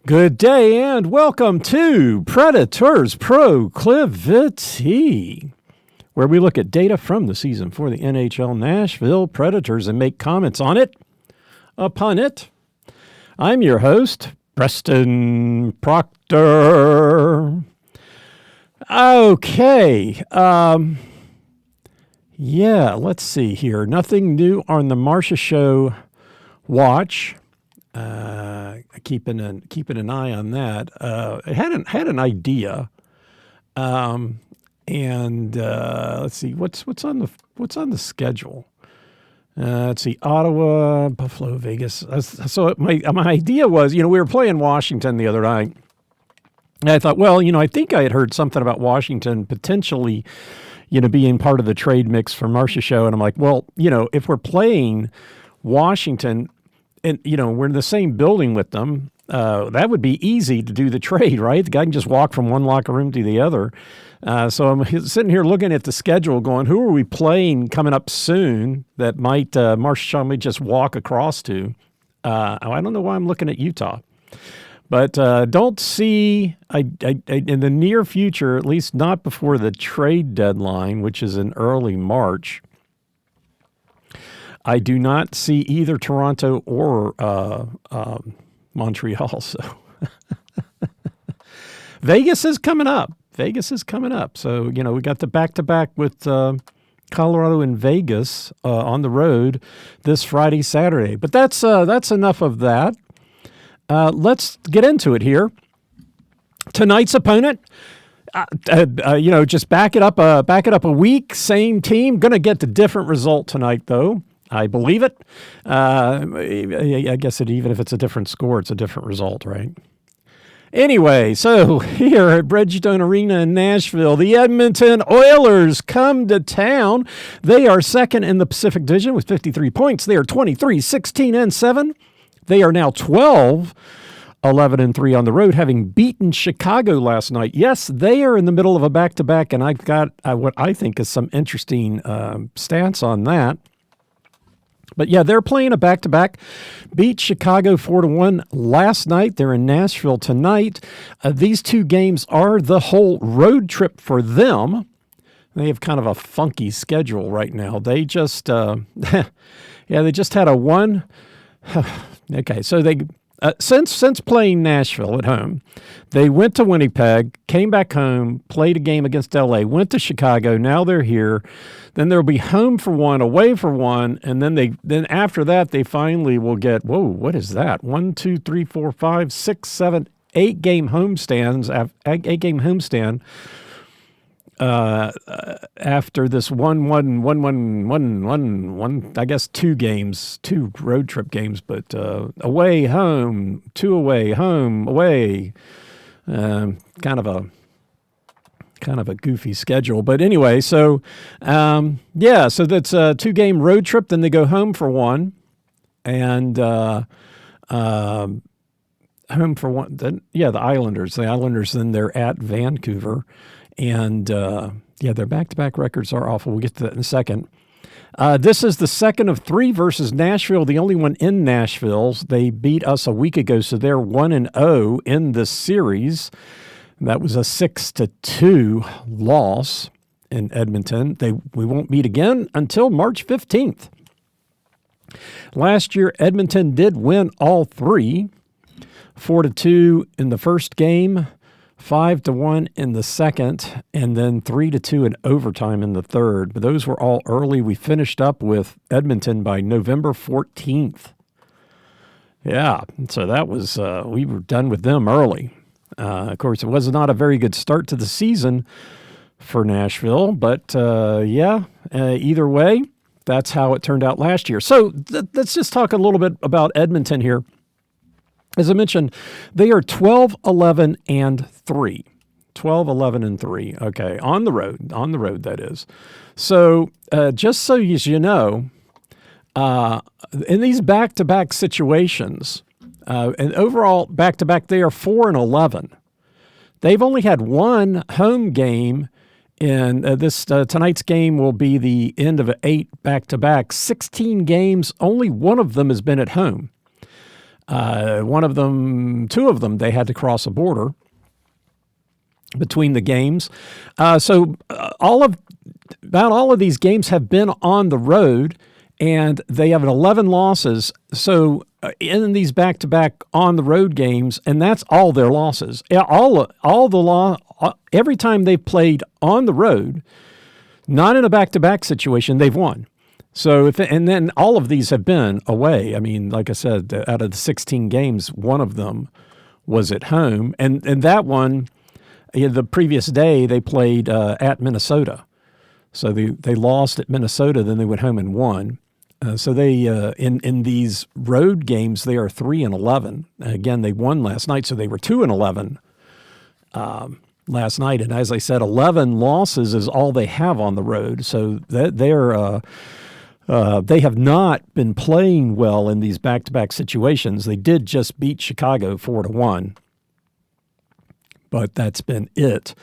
Good day and welcome to Predators Proclivity, where we look at data from the season for the NHL Nashville Predators and make comments on it, upon it. I'm your host, Preston Proctor. Okay, let's see here. Nothing new on the Marcia Show watch. Keeping an eye on that. I had an idea, and let's see what's on the schedule. Let's see, Ottawa, Buffalo, Vegas. So my idea was, we were playing Washington the other night, and I thought, well, I think I had heard something about Washington potentially, being part of the trade mix for Marcia Show, and I'm like, well, if we're playing Washington. And, we're in the same building with them. That would be easy to do the trade, right? The guy can just walk from one locker room to the other. So I'm sitting here looking at the schedule going, who are we playing coming up soon that might Marcia may just walk across to? I don't know why I'm looking at Utah. But don't see, in the near future, at least not before the trade deadline, which is in early March, I do not see either Toronto or Montreal. So Vegas is coming up. So, we got the back-to-back with Colorado and Vegas on the road this Friday, Saturday. But that's enough of that. Let's get into it here. Tonight's opponent. Just back it up a week. Same team. Going to get the different result tonight, though. I believe it. I guess even if it's a different score, it's a different result, right? Anyway, so here at Bridgestone Arena in Nashville, the Edmonton Oilers come to town. They are second in the Pacific Division with 53 points. They are 23-16-7. They are now 12-11-3 on the road, having beaten Chicago last night. Yes, they are in the middle of a back-to-back, and I've got what I think is some interesting stats on that. But yeah, they're playing a back-to-back. Beat Chicago 4-1 last night. They're in Nashville tonight. These two games are the whole road trip for them. They have kind of a funky schedule right now. They just, they just had a one. Okay, so they since playing Nashville at home, they went to Winnipeg, came back home, played a game against LA, went to Chicago. Now they're here. Then they'll be home for one, away for one, and then after that they finally will get what is that? 1, 2, 3, 4, 5, 6, 7, 8 game homestands. 8-game homestand. After this one, I guess 2 games, 2 road trip games, but away, home, 2 away, home, away, kind of a goofy schedule. But anyway, so so that's a 2-game road trip. Then they go home for one, and home for one. Then the Islanders. The Islanders. Then they're at Vancouver. And, their back-to-back records are awful. We'll get to that in a second. This is the second of 3 versus Nashville, the only one in Nashville. They beat us a week ago, so they're 1-0 in this series. That was a 6-2 loss in Edmonton. We won't meet again until March 15th. Last year, Edmonton did win all 3, 4-2 in the first game, 5-1 in the second, and then 3-2 in overtime in the third. But those were all early. We finished up with Edmonton by November 14th. Yeah, so that was, we were done with them early. Of course, it was not a very good start to the season for Nashville, but either way, that's how it turned out last year. So let's just talk a little bit about Edmonton here. As I mentioned, they are 12-11-3. 12-11-3. Okay, on the road, that is. So just so you know, in these back-to-back situations, and overall back-to-back, they are 4-11. They've only had one home game in this tonight's game will be the end of 8 back-to-back. 16 games, only one of them has been at home. One of them, two of them, they had to cross a border between the games. So about all of these games have been on the road, and they have 11 losses. So in these back-to-back on-the-road games, and that's all their losses. Every time they've played on the road, not in a back-to-back situation, they've won. So and then all of these have been away. I mean, like I said, out of the 16 games, one of them was at home, and that one, the previous day they played at Minnesota. So they lost at Minnesota, then they went home and won. So they in these road games they are 3-11. Again, they won last night, so they were 2-11 last night. And as I said, 11 losses is all they have on the road. So they have not been playing well in these back-to-back situations. They did just beat Chicago 4-1, but that's been it.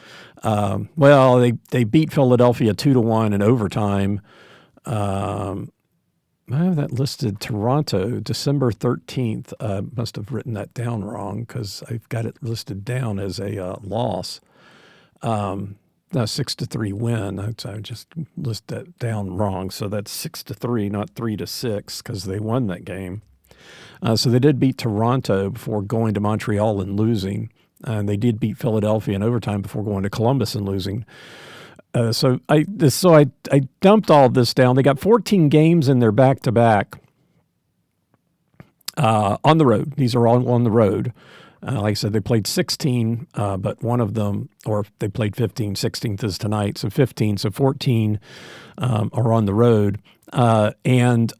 They beat Philadelphia 2-1 in overtime. I have that listed Toronto, December 13th. Must have written that down wrong because I've got it listed down as a loss. No, 6-3 win. I just listed that down wrong. So that's 6-3, not 3-6, because they won that game. So they did beat Toronto before going to Montreal and losing. And they did beat Philadelphia in overtime before going to Columbus and losing. So I dumped all of this down. They got 14 games in their back-to-back on the road. These are all on the road. Like I said, they played 16, but one of them, or they played 15, 16th is tonight, so 15, so 14 are on the road. And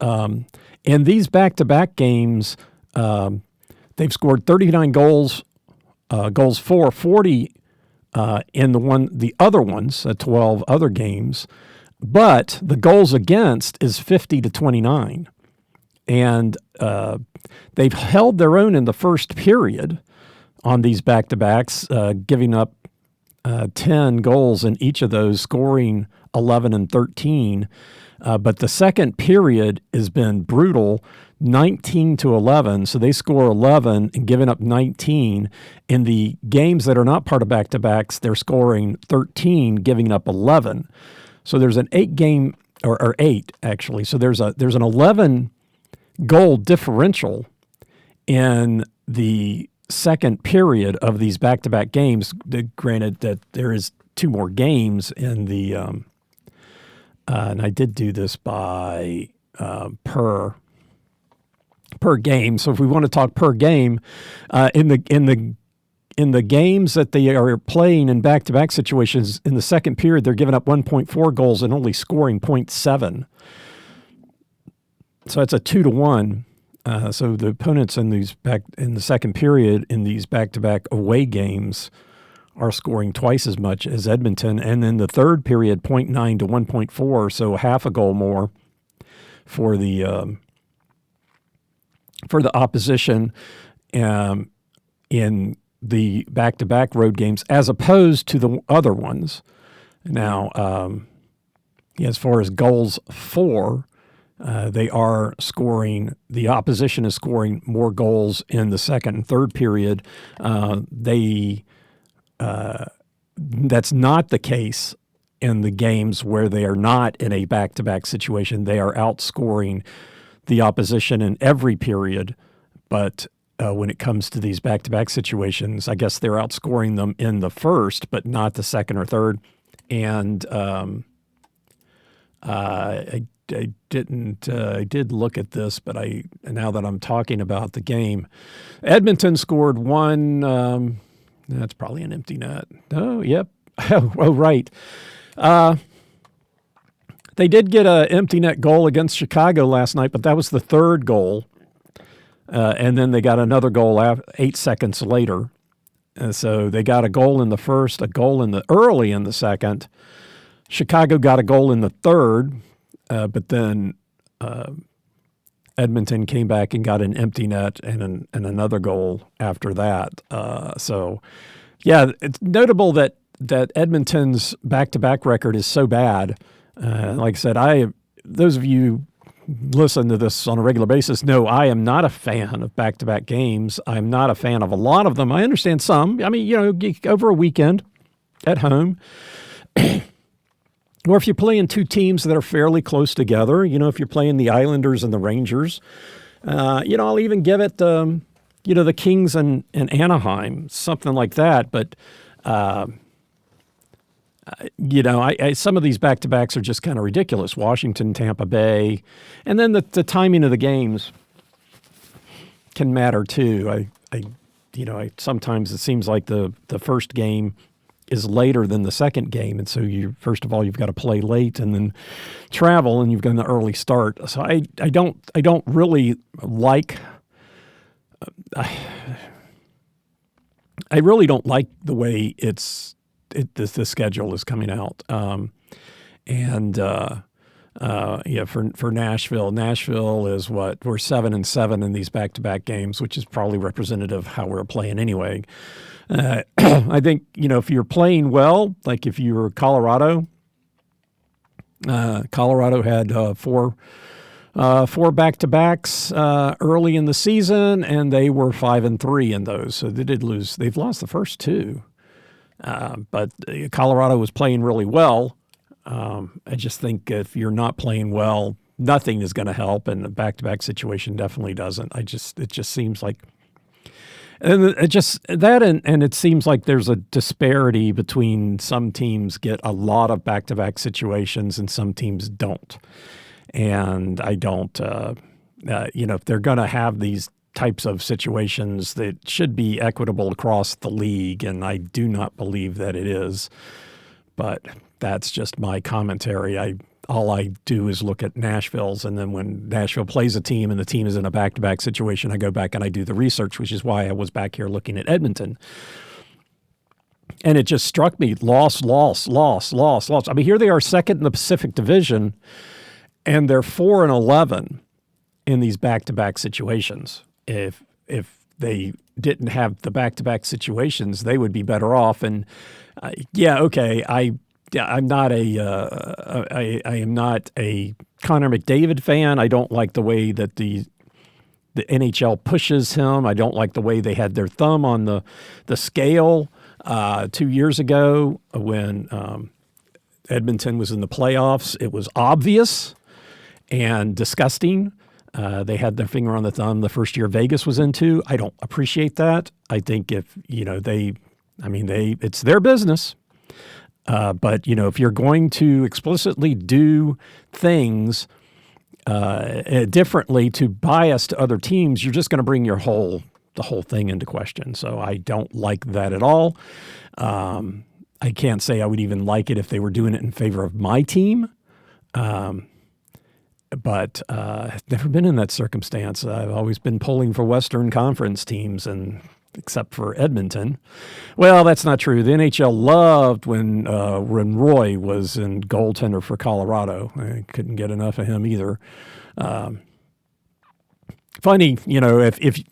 these back-to-back games, they've scored 39 goals for, 40 in the other ones, 12 other games, but the goals against is 50-29. And they've held their own in the first period on these back-to-backs, giving up 10 goals in each of those, scoring 11 and 13. But the second period has been brutal, 19-11. So they score 11 and giving up 19. In the games that are not part of back-to-backs, they're scoring 13, giving up 11. So there's an 8 actually. So there's an 11 goal differential in the second period of these back-to-back games. Granted that there is 2 more games in the and I did do this by per game. So if we want to talk per game, in the games that they are playing in back-to-back situations, in the second period they're giving up 1.4 goals and only scoring 0.7. So it's a 2-1. So the opponents in the second period in these back-to-back away games are scoring twice as much as Edmonton, and then the third period 0.9 to 1.4, so half a goal more for the opposition in the back-to-back road games, as opposed to the other ones. Now, as far as goals for, they are scoring. The opposition is scoring more goals in the second and third period. That's not the case in the games where they are not in a back-to-back situation. They are outscoring the opposition in every period, but when it comes to these back-to-back situations, I guess they're outscoring them in the first, but not the second or third. And I did look at this, but now that I'm talking about the game, Edmonton scored one. That's probably an empty net. Oh, yep. Oh, right. They did get an empty net goal against Chicago last night, but that was the third goal. And then they got another goal 8 seconds later. And so they got a goal in the first, a goal early in the second. Chicago got a goal in the third, but then Edmonton came back and got an empty net and another goal after that. It's notable that Edmonton's back-to-back record is so bad. Like I said, those of you listen to this on a regular basis know I am not a fan of back-to-back games. I'm not a fan of a lot of them. I understand some. I mean, over a weekend at home, or if you're playing two teams that are fairly close together, if you're playing the Islanders and the Rangers, I'll even give it, the Kings and Anaheim, something like that. But, some of these back-to-backs are just kind of ridiculous. Washington, Tampa Bay, and then the timing of the games can matter too. Sometimes it seems like the first game is later than the second game, and so first of all you've got to play late and then travel, and you've got an early start. So I don't really like. I really don't like the way the schedule is coming out, for Nashville is what we're 7-7 in these back-to-back games, which is probably representative of how we're playing anyway. I think if you're playing well, like if you were Colorado had four back-to-backs early in the season, and they were 5-3 in those, so they did lose. They've lost the first two. But Colorado was playing really well. I just think if you're not playing well, nothing is going to help, and a back-to-back situation definitely doesn't. It just seems like, and it seems like there's a disparity between some teams get a lot of back-to-back situations and some teams don't. And I don't, if they're going to have these types of situations, that should be equitable across the league, and I do not believe that it is. But that's just my commentary. All I do is look at Nashville's, and then when Nashville plays a team and the team is in a back-to-back situation, I go back and I do the research, which is why I was back here looking at Edmonton. And it just struck me, loss. I mean, here they are second in the Pacific Division, and they're 4-11 in these back-to-back situations. If they didn't have the back-to-back situations, they would be better off. And I'm not I am not a Connor McDavid fan. I don't like the way that the NHL pushes him. I don't like the way they had their thumb on the scale 2 years ago when Edmonton was in the playoffs. It was obvious and disgusting. They had their finger on the thumb the first year Vegas was into. I don't appreciate that. I think if it's their business. But if you're going to explicitly do things differently to bias to other teams, you're just going to bring the whole thing into question. So I don't like that at all. I can't say I would even like it if they were doing it in favor of my team. But I've never been in that circumstance. I've always been pulling for Western Conference teams, and except for Edmonton. Well, that's not true. The NHL loved when Roy was in goaltender for Colorado. I couldn't get enough of him either. Funny, if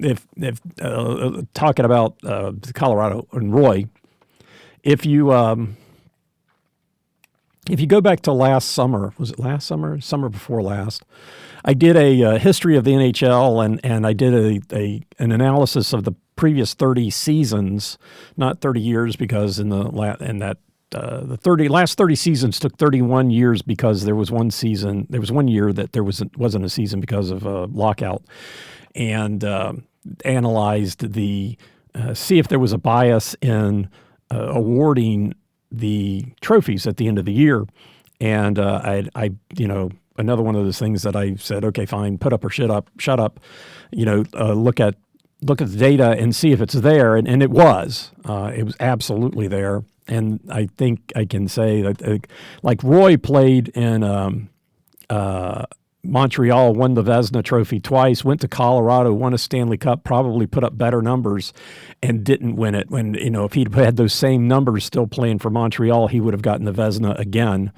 talking about Colorado and Roy, if you go back to last summer, was it last summer? Summer before last, I did a history of the NHL, and I did an analysis of the previous 30 seasons, not 30 years, because the last 30 seasons took 31 years because there was one year that there wasn't a season because of a lockout, and analyzed see if there was a bias in awarding the trophies at the end of the year. And another one of those things that I said, okay, fine, put up or shut up, look at the data and see if it's there. And it was absolutely there. And I think I can say that like Roy played in Montreal, won the Vezina Trophy twice, went to Colorado, won a Stanley Cup, probably put up better numbers and didn't win it. When, if he'd had those same numbers still playing for Montreal, he would have gotten the Vezina again,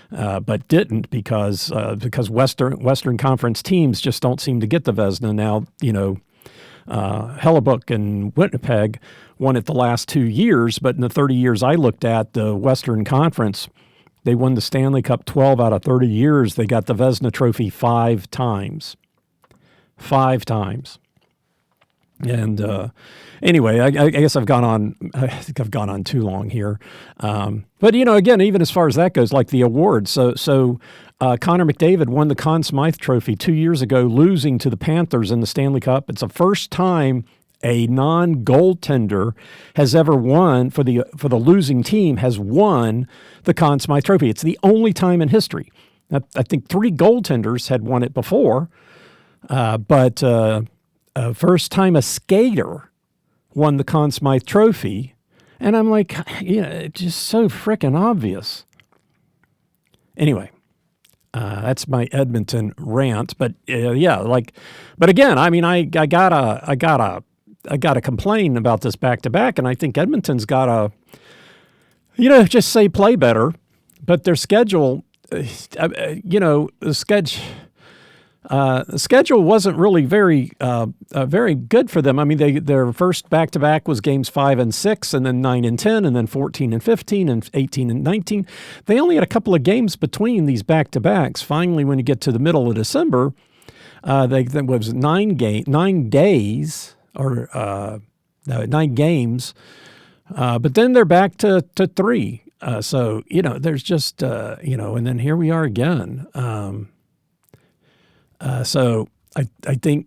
but didn't because Western Conference teams just don't seem to get the Vezina. Now, Hellebuck and Winnipeg won it the last 2 years, but in the 30 years I looked at, the Western Conference They won the Stanley Cup 12 out of 30 years. They got the Vezina Trophy 5 times. 5 times. And anyway, I guess I've gone on. I think I've gone on too long here. But again, even as far as that goes, like the awards. So Connor McDavid won the Conn Smythe Trophy 2 years ago, losing to the Panthers in the Stanley Cup. It's the first time a non-goaltender has ever won for the losing team has won the Conn Smythe Trophy. It's the only time in history. I think 3 goaltenders had won it before, but first time a skater won the Conn Smythe Trophy, and I'm like, it's just so frickin' obvious. Anyway, that's my Edmonton rant, but but again, I mean, I gotta complain about this back-to-back, and I think Edmonton's gotta, just say play better, but their schedule, the schedule wasn't really very good for them. I mean, their first back-to-back was games 5 and 6, and then 9 and 10, and then 14 and 15, and 18 and 19. They only had a couple of games between these back-to-backs. Finally, when you get to the middle of December, there was 9 days, or 9 games, but then they're back to 3. So, there's just, and then here we are again. So I think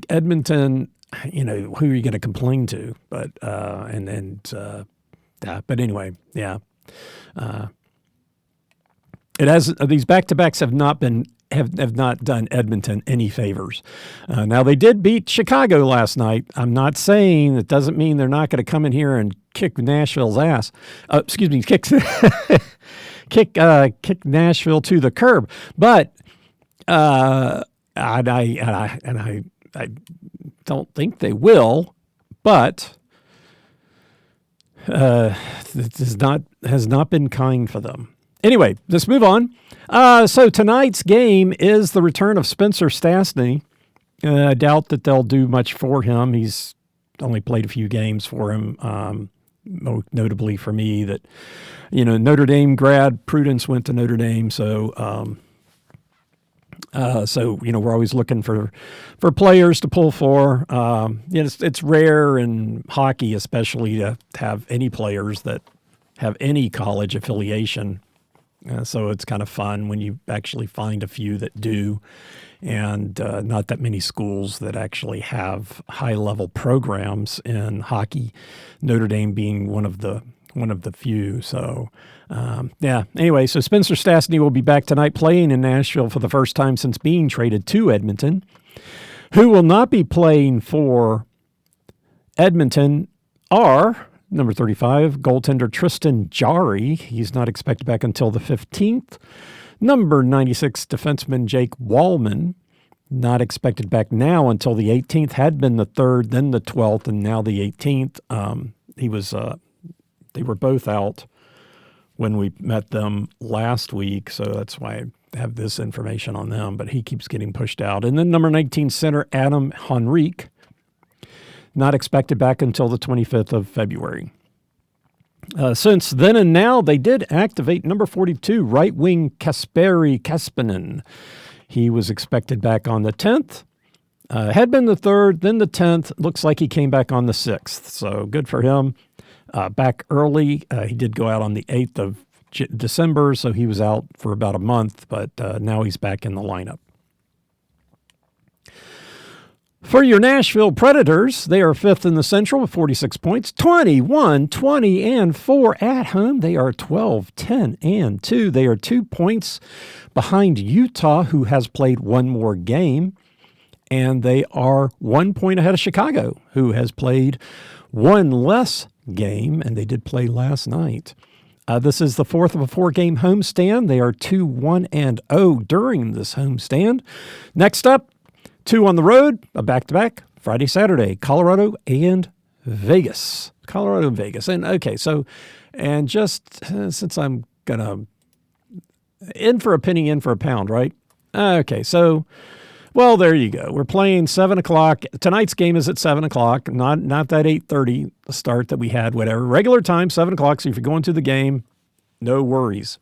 Edmonton, who are you going to complain to? But but anyway, yeah. It has, these back-to-backs have not done Edmonton any favors. Now they did beat Chicago last night. I'm not saying that doesn't mean they're not going to come in here and kick Nashville's ass. Kick Nashville to the curb. But I don't think they will. But this has not been kind for them. Anyway, let's move on. So tonight's game is the return of Spencer Stastny. I doubt that they'll do much for him. He's only played a few games for him. Notably for me that, Notre Dame grad, Prudence went to Notre Dame. So we're always looking for players to pull for. It's rare in hockey, especially, to have any players that have any college affiliation. So it's kind of fun when you actually find a few that do, and not that many schools that actually have high-level programs in hockey. Notre Dame being one of the few. So Anyway, so Spencer Stastny will be back tonight playing in Nashville for the first time since being traded to Edmonton. Who will not be playing for Edmonton are number 35, goaltender Tristan Jarry. He's not expected back until the 15th. Number 96, defenseman Jake Wallman. Not expected back now until the 18th. Had been the 3rd, then the 12th, and now the 18th. They were both out when we met them last week, so that's why I have this information on them, but he keeps getting pushed out. And then number 19, center Adam Henrique. Not expected back until the 25th of February. Since then and now, they did activate number 42, right wing Kasperi Kaspinen. He was expected back on the 10th. Had been the 3rd, then the 10th. Looks like he came back on the 6th, so good for him. Back early. He did go out on the 8th of December, so he was out for about a month, but now he's back in the lineup. For your Nashville Predators, they are 5th in the Central with 46 points, 21-20-4 at home. They are 12-10-2. They are 2 points behind Utah, who has played one more game, and they are 1 point ahead of Chicago, who has played one less game, and they did play last night. This is the 4th of a 4-game homestand. They are 2-1-0 during this homestand. Next up, 2 on the road, a back-to-back, Friday, Saturday, Colorado and Vegas. Colorado and Vegas. And okay, so, and just since I'm going to, in for a penny, in for a pound, right? Okay, so, well, there you go. We're playing 7 o'clock. Tonight's game is at 7 o'clock, not that 8:30 start that we had, whatever. Regular time, 7 o'clock, so if you're going to the game, no worries.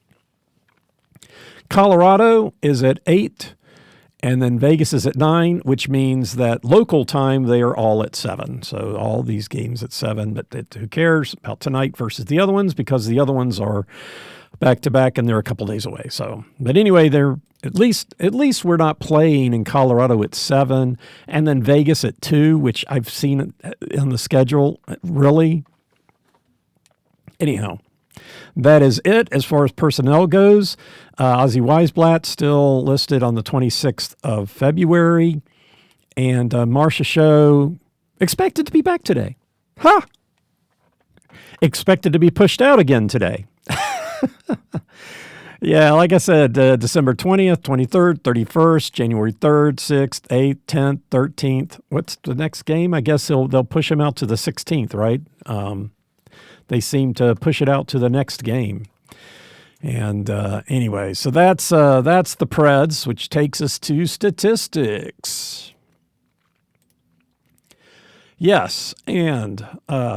Colorado is at 8, and then Vegas is at 9, which means that local time, they are all at 7. So all these games at 7, but who cares about tonight versus the other ones, because the other ones are back-to-back and they're a couple days away. So, but anyway, they're at least we're not playing in Colorado at 7, and then Vegas at 2, which I've seen on the schedule. Really? Anyhow. That is it as far as personnel goes. Ozzy Weisblatt still listed on the 26th of February. And Marcia Show expected to be back today. Expected to be pushed out again today. Yeah, like I said, December 20th, 23rd, 31st, January 3rd, 6th, 8th, 10th, 13th. What's the next game? I guess they'll push him out to the 16th, right? They seem to push it out to the next game. And anyway, so that's the Preds, which takes us to statistics. Yes, and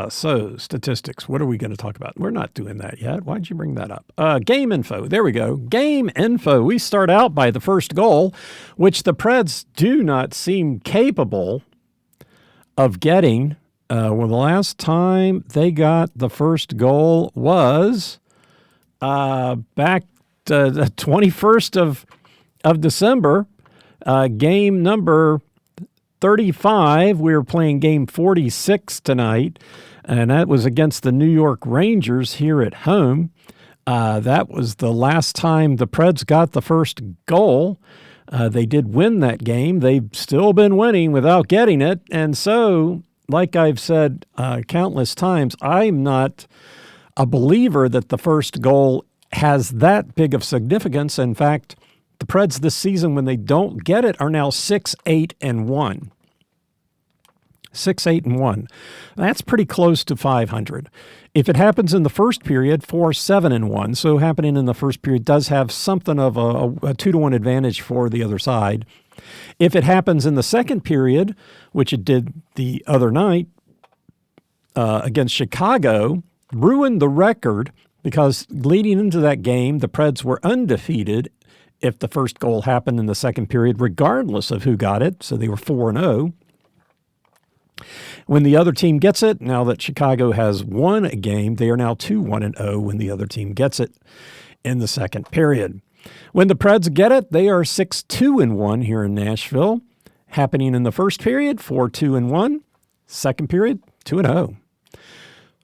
so statistics. What are we going to talk about? We're not doing that yet. Why'd you bring that up? Game info. There we go. Game info. We start out by the first goal, which the Preds do not seem capable of getting. Well, the last time they got the first goal was back the 21st of December, game number 35. We were playing game 46 tonight, and that was against the New York Rangers here at home. That was the last time the Preds got the first goal. They did win that game. They've still been winning without getting it, and so, like I've said countless times, I'm not a believer that the first goal has that big of significance. In fact, the Preds this season, when they don't get it, are now 6-8-1. 6-8-1. That's pretty close to 500. If it happens in the first period, 4-7-1. So happening in the first period does have something of a 2-1 advantage for the other side. If it happens in the second period, which it did the other night against Chicago, ruined the record because leading into that game, the Preds were undefeated if the first goal happened in the second period, regardless of who got it. So they were 4-0. When the other team gets it, now that Chicago has won a game, they are now 2-1-0 when the other team gets it in the second period. When the Preds get it, they are 6-2-1 here in Nashville. Happening in the first period, 4-2-1. Second period, 2-0.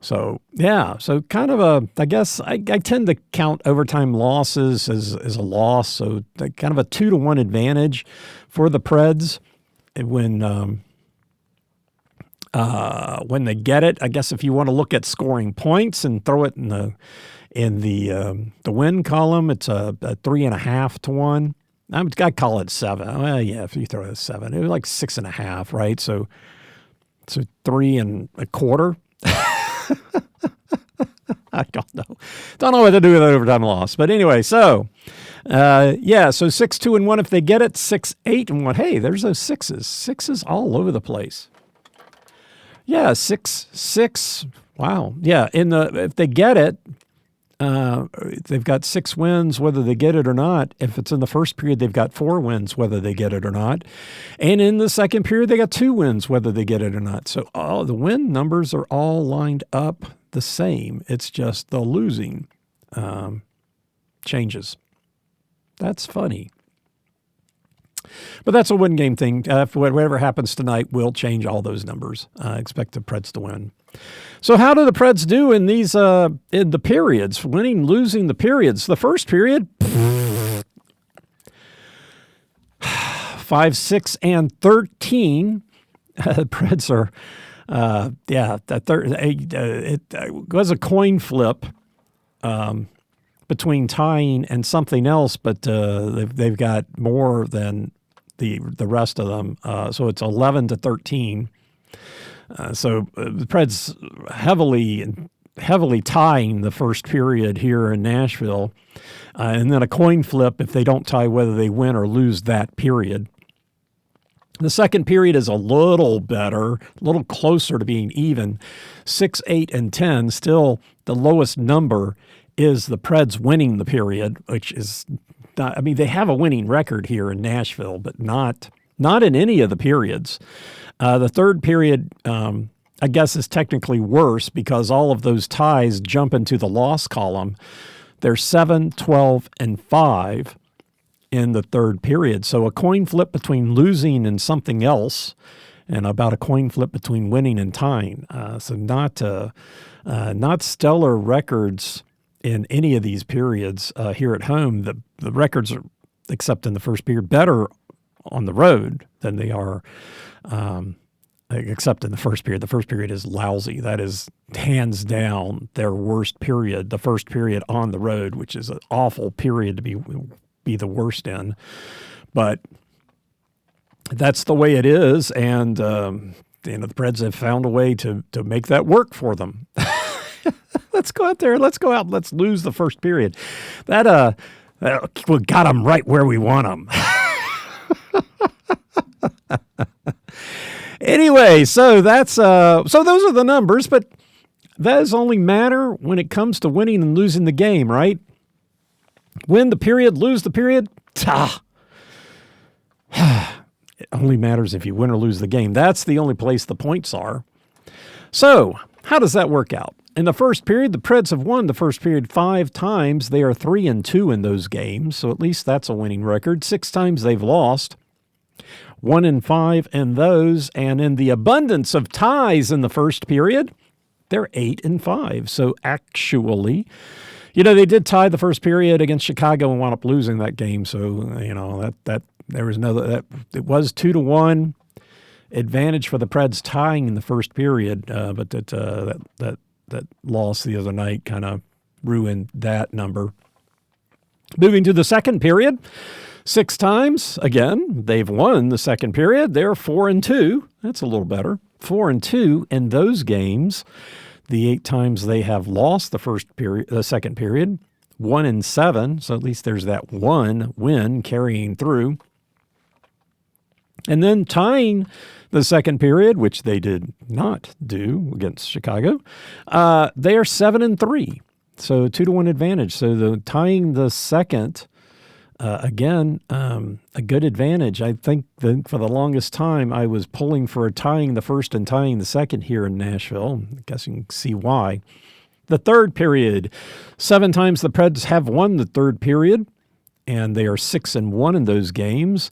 So, yeah, so kind of I guess I tend to count overtime losses as a loss. So kind of a 2-1 advantage for the Preds when they get it. I guess if you want to look at scoring points and throw it in the win column, it's a 3.5-1. I'd call it 7. Well, yeah, if you throw it at 7, it was like 6.5, right? So 3.25. I don't know. Don't know what to do with that overtime loss. But anyway, so so 6-2-1 if they get it, 6-8-1. Hey, there's those sixes. Sixes all over the place. Yeah, 6. Wow. Yeah, if they get it, they've got 6 wins whether they get it or not. If it's in the first period, they've got 4 wins whether they get it or not. And in the second period, they got 2 wins whether they get it or not. So the win numbers are all lined up the same. It's just the losing changes. That's funny. But that's a win-game thing. Whatever happens tonight will change all those numbers. Expect the Preds to win. So how do the Preds do in these in the periods? Winning, losing the periods. The first period, 5, 6, and 13. The Preds are, it was a coin flip between tying and something else, but they've got more than the rest of them. So it's 11-13. So the Preds heavily tying the first period here in Nashville, and then a coin flip if they don't tie whether they win or lose that period. The second period is a little better, a little closer to being even, 6, 8, and 10, still the lowest number is the Preds winning the period, which is not, I mean, they have a winning record here in Nashville, but not in any of the periods. The third period, I guess, is technically worse because all of those ties jump into the loss column. They're 7, 12, and 5 in the third period. So a coin flip between losing and something else, and about a coin flip between winning and tying. So not stellar records in any of these periods here at home. The records are, except in the first period, better on the road than they are except in the first period. The first period is lousy. That is hands down their worst period, the first period on the road, which is an awful period to be the worst in. But that's the way it is, and the Preds have found a way to make that work for them. Let's go out there. Let's go out. Let's lose the first period. That we got them right where we want them. Anyway, so those are the numbers, but that does only matter when it comes to winning and losing the game, right? Win the period, lose the period. It only matters if you win or lose the game. That's the only place the points are. So, how does that work out? In the first period, the Preds have won the first period 5 times. They are 3-2 in those games, so at least that's a winning record. 6 times they've lost. 1-5 in those, and in the abundance of ties in the first period, they're 8-5. So actually, they did tie the first period against Chicago and wound up losing that game. So that there was it was 2-1 advantage for the Preds tying in the first period, but that loss the other night kind of ruined that number. Moving to the second period. 6 times, again, they've won the second period. They're 4-2. That's a little better. 4-2 in those games. The 8 times they have lost the second period, 1-7. So at least there's that one win carrying through. And then tying the second period, which they did not do against Chicago, they are 7-3. So 2-1 advantage. So tying the second. Again, a good advantage. I think that for the longest time I was pulling for tying the first and tying the second here in Nashville. I guess you can see why. The third period, 7 times the Preds have won the third period, and they are 6-1 in those games.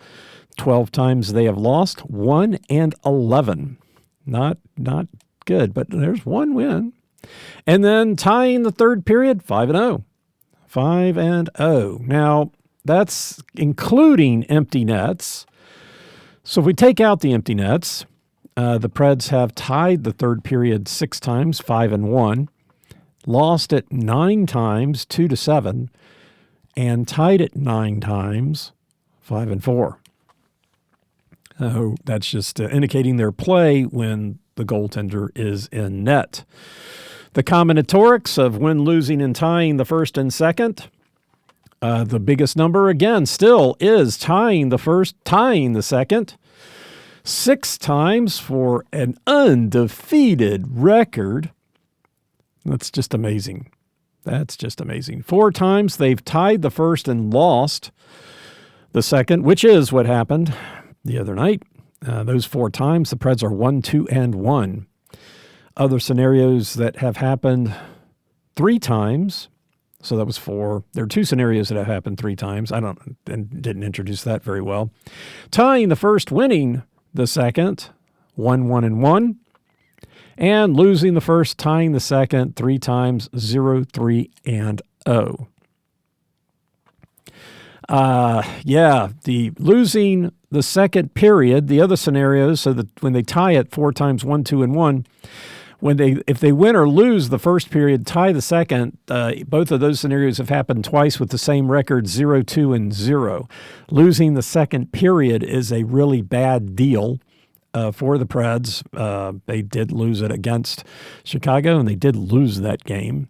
12 times they have lost, 1-11. Not good, but there's one win. And then tying the third period, 5-0. 5-0. Now, that's including empty nets. So if we take out the empty nets, the Preds have tied the third period 6 times, 5-1, lost it 9 times, 2-7, and tied it 9 times, 5-4. That's just indicating their play when the goaltender is in net. The combinatorics of win, losing, and tying the first and second. The biggest number, again, still is tying the first, tying the second. 6 times for an undefeated record. That's just amazing. 4 times they've tied the first and lost the second, which is what happened the other night. Those 4 times, the Preds are 1-2-1. Other scenarios that have happened 3 times. So that was 4. There are 2 scenarios that have happened 3 times. I didn't introduce that very well. Tying the first, winning the second, 1-1-1. And losing the first, tying the second 3 times, 0-3-0. The losing the second period, the other scenarios, so that when they tie it 4 times, 1-2-1, if they win or lose the first period, tie the second, both of those scenarios have happened twice with the same record, 0-2-0. Losing the second period is a really bad deal for the Preds. They did lose it against Chicago, and they did lose that game.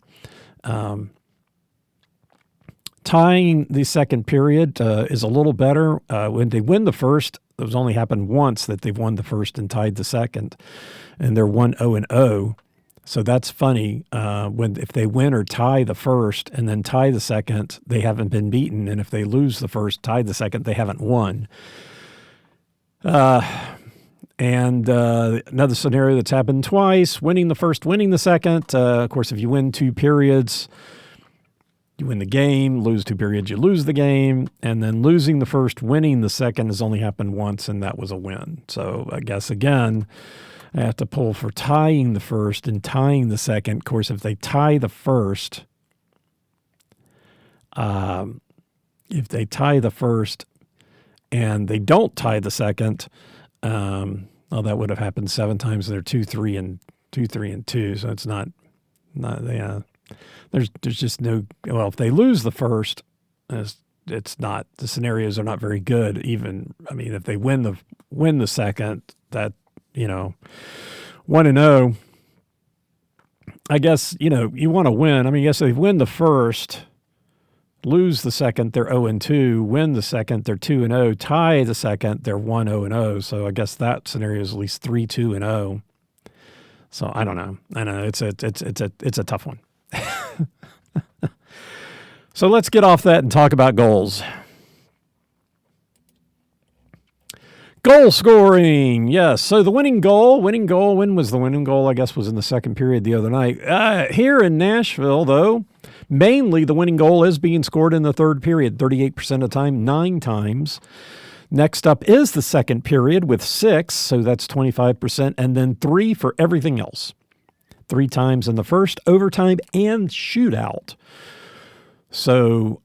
Tying the second period is a little better. When they win the first, it was only happened once that they've won the first and tied the second, and they're 1-0-0. So that's funny. If they win or tie the first and then tie the second, they haven't been beaten. And if they lose the first, tie the second, they haven't won. And another scenario that's happened twice, winning the first, winning the second. Of course, if you win 2 periods, you win the game. Lose 2 periods, you lose the game. And then losing the first, winning the second has only happened once, and that was a win. So I guess, again, I have to pull for tying the first and tying the second. Of course, if they tie the first, and they don't tie the second, well, that would have happened 7 times. They're 2-3 and 2. So it's not. There's just no. Well, if they lose the first, it's not. The scenarios are not very good. Even, I mean, if they win the second, that, 1-0. I guess, you want to win. I mean, yes, they win the first, lose the second, they're 0-2. Win the second, they're 2-0. Tie the second, they're 1-0. So I guess that scenario is at least 3-2-0. So I don't know. I know it's a tough one. So let's get off that and talk about goals. Goal scoring, yes. So the winning goal, when was the winning goal? I guess was in the second period the other night. Here in Nashville, though, mainly the winning goal is being scored in the third period, 38% of the time, 9 times. Next up is the second period with 6, so that's 25%, and then 3 for everything else. 3 times in the first, overtime, and shootout. So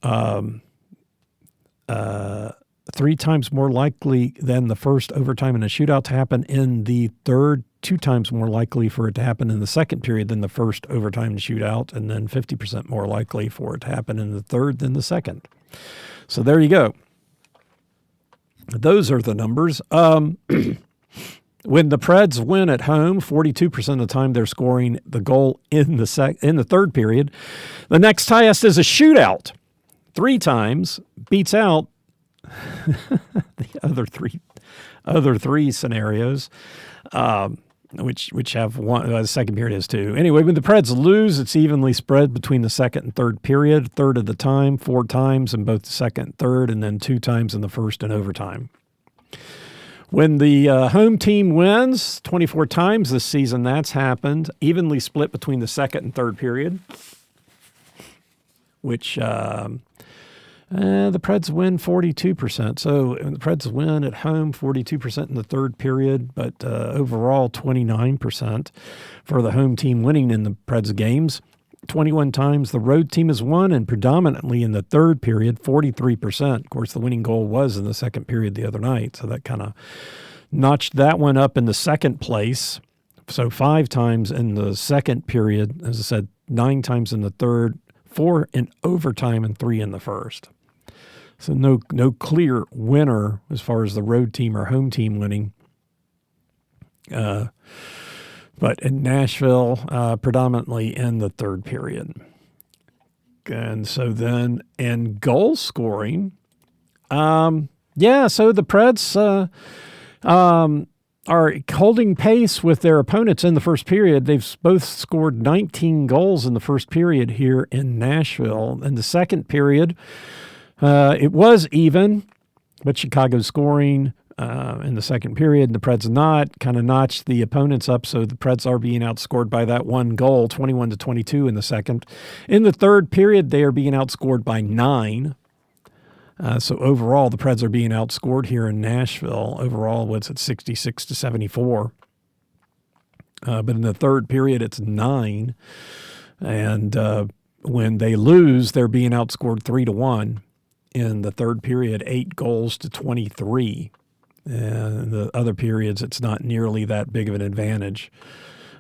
3 times more likely than the first, overtime, and a shootout to happen in the third, 2 times more likely for it to happen in the second period than the first, overtime, and shootout, and then 50% more likely for it to happen in the third than the second. So there you go. Those are the numbers. When the Preds win at home, 42% of the time they're scoring the goal in the third period. The next highest is a shootout. 3 times beats out the other three scenarios, which have one. The second period is 2. Anyway, when the Preds lose, it's evenly spread between the second and third period. Third of the time, 4 times in both the second and third, and then 2 times in the first and overtime. When the home team wins, 24 times this season that's happened, evenly split between the second and third period, which the Preds win 42%. So the Preds win at home 42% in the third period, but overall 29% for the home team winning in the Preds games. 21 times the road team has won, and predominantly in the third period, 43%. Of course, the winning goal was in the second period the other night, so that kind of notched that one up in the second place. So 5 times in the second period, as I said, 9 times in the third, 4 in overtime, and 3 in the first. So no clear winner as far as the road team or home team winning. But in Nashville, predominantly in the third period. And so then in goal scoring, so the Preds are holding pace with their opponents in the first period. They've both scored 19 goals in the first period here in Nashville. In the second period, it was even, but Chicago's scoring in the second period, and the Preds not, kind of notched the opponents up, so the Preds are being outscored by that 1 goal, 21-22 in the second. In the third period, they are being outscored by 9. So overall, the Preds are being outscored here in Nashville. Overall, what's it, 66-74. But in the third period, it's 9. And when they lose, they're being outscored 3-1. In the third period, 8 goals to 23. In the other periods, it's not nearly that big of an advantage.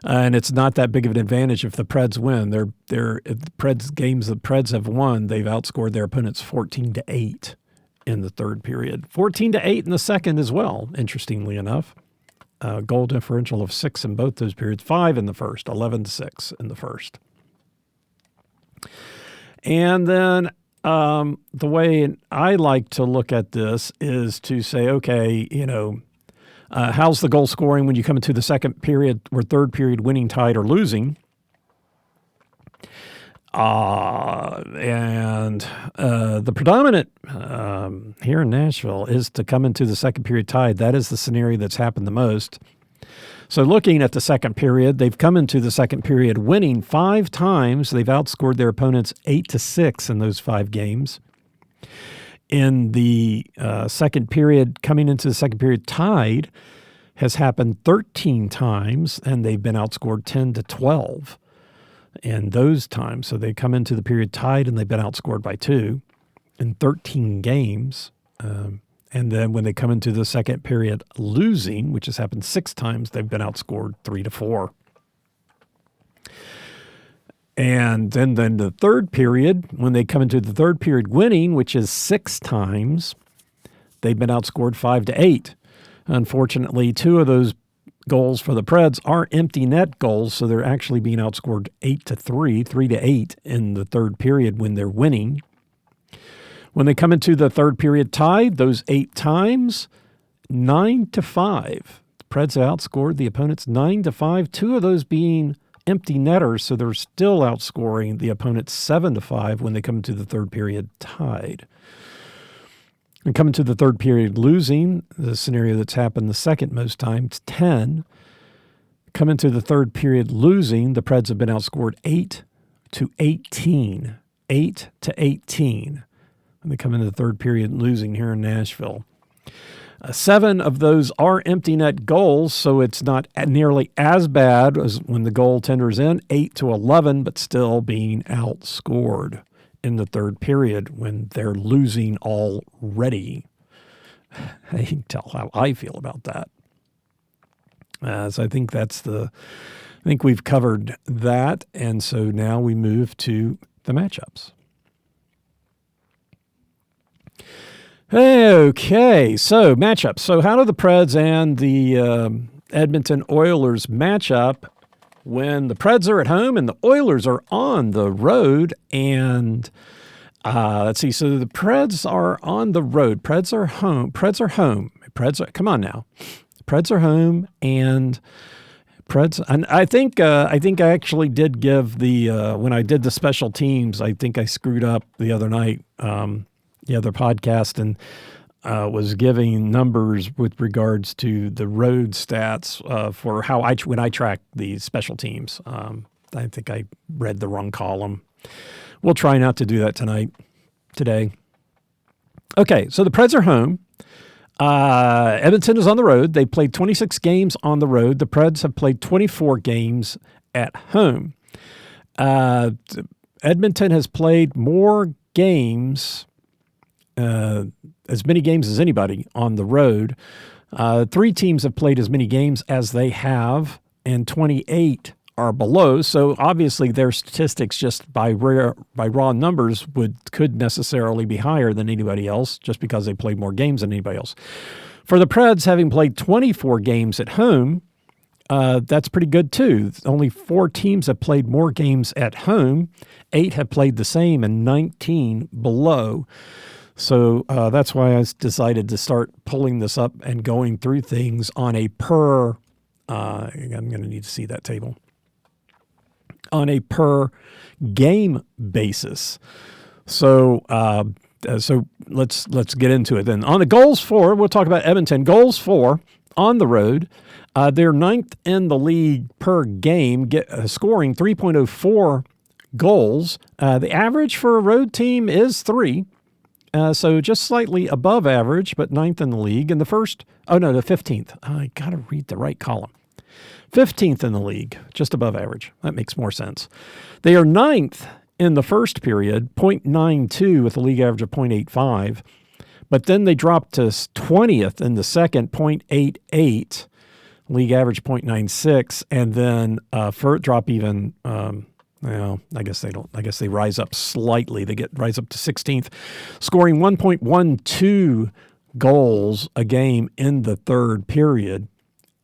And it's not that big of an advantage if the Preds win. The Preds games the Preds have won, they've outscored their opponents 14-8 in the third period. 14-8 in the second as well, interestingly enough. Goal differential of 6 in both those periods, 5 in the first, 11-6 in the first. And then the way I like to look at this is to say, okay, how's the goal scoring when you come into the second period or third period winning, tied, or losing? And the predominant here in Nashville is to come into the second period tied. That is the scenario that's happened the most. So looking at the second period, they've come into the second period winning 5 times. They've outscored their opponents 8-6 in those 5 games. In the second period, coming into the second period tied, has happened 13 times, and they've been outscored 10-12 in those times. So they come into the period tied, and they've been outscored by 2 in 13 games. And then when they come into the second period losing, which has happened 6 times, they've been outscored 3-4. And then the third period, when they come into the third period winning, which is 6 times, they've been outscored 5-8. Unfortunately, 2 of those goals for the Preds are empty net goals, so they're actually being outscored 8-3, 3-8 in the third period when they're winning. When they come into the third period tied, those 8 times, 9-5. The Preds have outscored the opponents 9-5, 2 of those being empty netters, so they're still outscoring the opponents 7-5 when they come into the third period tied. And coming to the third period losing, the scenario that's happened the second most times, 10. Come into the third period losing, the Preds have been outscored 8-18. 8-18. And they come into the third period losing here in Nashville. 7 of those are empty net goals, so it's not nearly as bad as when the goaltender's in, 8-11, but still being outscored in the third period when they're losing already. You can tell how I feel about that. So I think I think we've covered that, and so now we move to the matchups. Okay, so matchups. So how do the Preds and the Edmonton Oilers match up when the Preds are at home and the Oilers are on the road? And let's see. So the Preds are on the road. Preds are home. Come on now. Preds are home, and I think I actually did give when I did the special teams, I think I screwed up the other night. The other podcast, and was giving numbers with regards to the road stats for when I track the special teams. I think I read the wrong column. We'll try not to do that today. Okay, so the Preds are home. Edmonton is on the road. They played 26 games on the road. The Preds have played 24 games at home. Edmonton has played more games, as many games as anybody on the road. 3 teams have played as many games as they have, and 28 are below. So obviously their statistics just by raw numbers could necessarily be higher than anybody else just because they played more games than anybody else. For the Preds, having played 24 games at home, that's pretty good too. Only 4 teams have played more games at home. 8 have played the same, and 19 below. So that's why I decided to start pulling this up and going through things on a per, I'm going to need to see that table, on a per game basis. So let's get into it then. On the goals for, we'll talk about Edmonton. Goals for on the road, they're 9th in the league per game, scoring 3.04 goals. The average for a road team is 3. So just slightly above average, but 9th in the league. And the 15th. I got to read the right column. 15th in the league, just above average. That makes more sense. They are 9th in the first period, 0.92 with a league average of 0.85. But then they dropped to 20th in the second, 0.88, league average 0.96. And then drop even... well, I guess they don't. I guess they rise up slightly. They rise up to 16th, scoring 1.12 goals a game in the third period,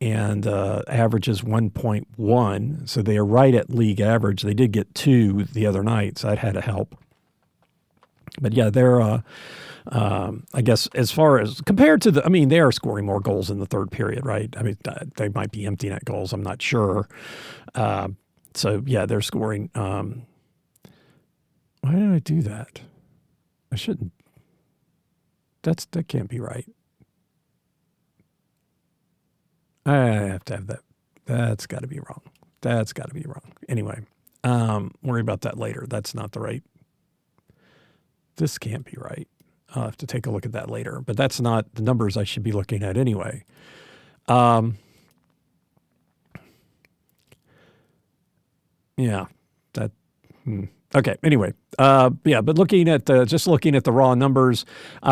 and averages 1.1. So they are right at league average. They did get 2 the other night, so that had to help. But yeah, they're. I guess as far as compared to they are scoring more goals in the third period, right? I mean, they might be empty net goals. I'm not sure. So, yeah, they're scoring Why did I do that? I shouldn't. That can't be right. I have to have that. That's got to be wrong. That's got to be wrong. Anyway, worry about that later. That's not the right. This can't be right. I'll have to take a look at that later. But that's not the numbers I should be looking at anyway. Yeah. That. Okay. Anyway, but looking at the raw numbers,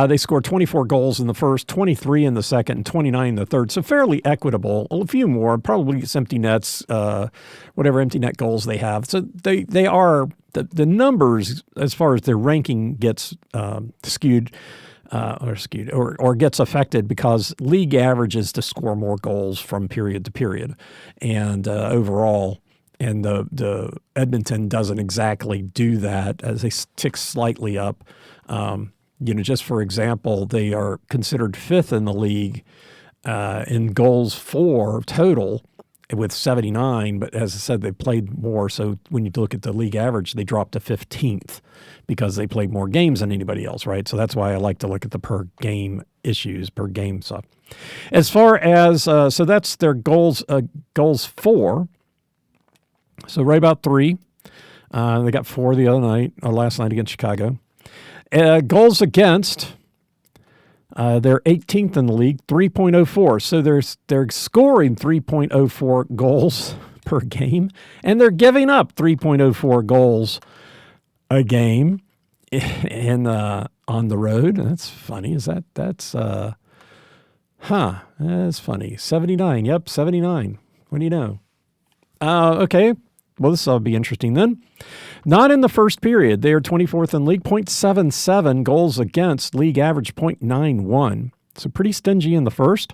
they scored 24 goals in the first, 23 in the second, and 29 in the third. So fairly equitable. A few more, probably some empty nets, whatever empty net goals they have. So they are the numbers as far as their ranking gets skewed or gets affected because league averages to score more goals from period to period, and overall. And the Edmonton doesn't exactly do that as they tick slightly up. Just for example, they are considered fifth in the league in goals for total with 79. But as I said, they played more. So when you look at the league average, they dropped to 15th because they played more games than anybody else, right? So that's why I like to look at the per game issues, per game stuff. As far as so that's their goals for. So right about 3. They got 4 the other night, or last night against Chicago. Goals against, they're 18th in the league, 3.04. So they're scoring 3.04 goals per game, and they're giving up 3.04 goals a game on the road. That's funny. That's funny. 79. Yep, 79. What do you know? Okay. Well, this will be interesting then. Not in the first period. They are 24th in league, 0.77 goals against, league average 0.91. So pretty stingy in the first.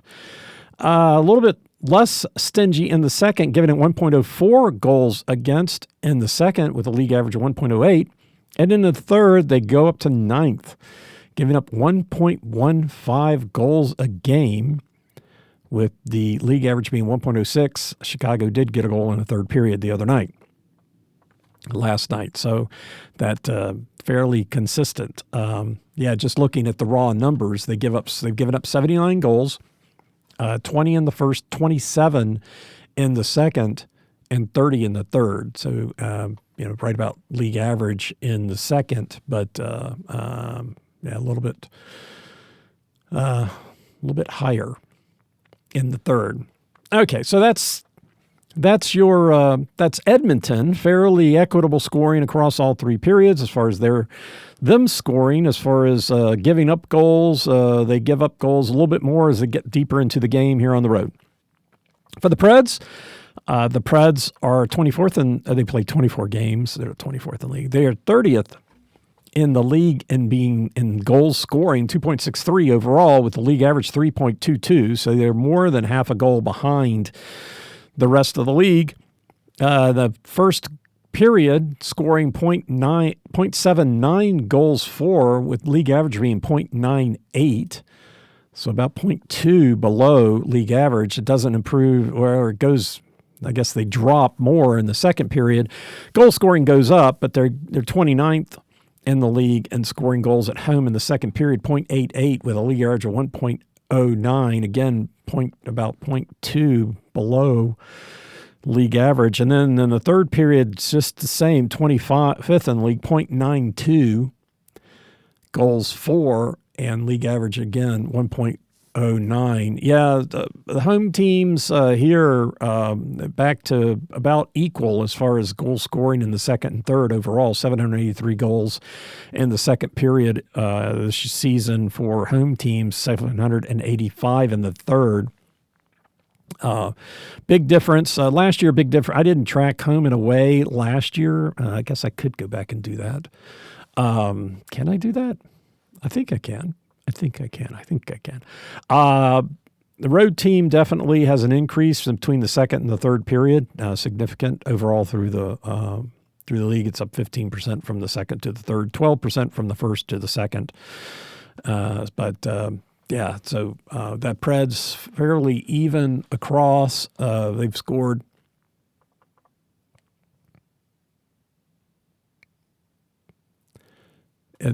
A little bit less stingy in the second, giving it 1.04 goals against in the second with a league average of 1.08. And in the third, they go up to 9th, giving up 1.15 goals a game, with the league average being 1.06. Chicago did get a goal in the third period the other night, last night. So that fairly consistent. Just looking at the raw numbers, they've given up 79 goals, 20 in the first, 27 in the second, and 30 in the third. So, right about league average in the second, but a little bit higher in the third. Okay, so that's Edmonton. Fairly equitable scoring across all 3 periods as far as them scoring. As far as giving up goals, they give up goals a little bit more as they get deeper into the game here on the road. For the Preds are 24th, and they play 24 games. They're 24th in the league. They are 30th in the league and being in goals scoring, 2.63 overall, with the league average 3.22. So they're more than half a goal behind the rest of the league. The first period scoring 0.79 goals for, with league average being 0.98. So about 0.2 below league average. It doesn't improve, or it goes, I guess they drop more in the second period. Goal scoring goes up, but they're 29th in the league and scoring goals at home in the second period, 0.88 with a league average of 1.09. Again, about 0.2 below league average. And then in the third period, it's just the same, 25th in the league, 0.92 goals for, and league average again, 1.09. Yeah, the home teams here back to about equal as far as goal scoring in the second and third overall, 783 goals in the second period this season for home teams, 785 in the third. Big difference. Last year, big difference. I didn't track home and away last year. I guess I could go back and do that. Can I do that? I think I can. The road team definitely has an increase between the second and the third period, significant overall through the league. It's up 15% from the second to the third, 12% from the first to the second. So that Preds fairly even across. They've scored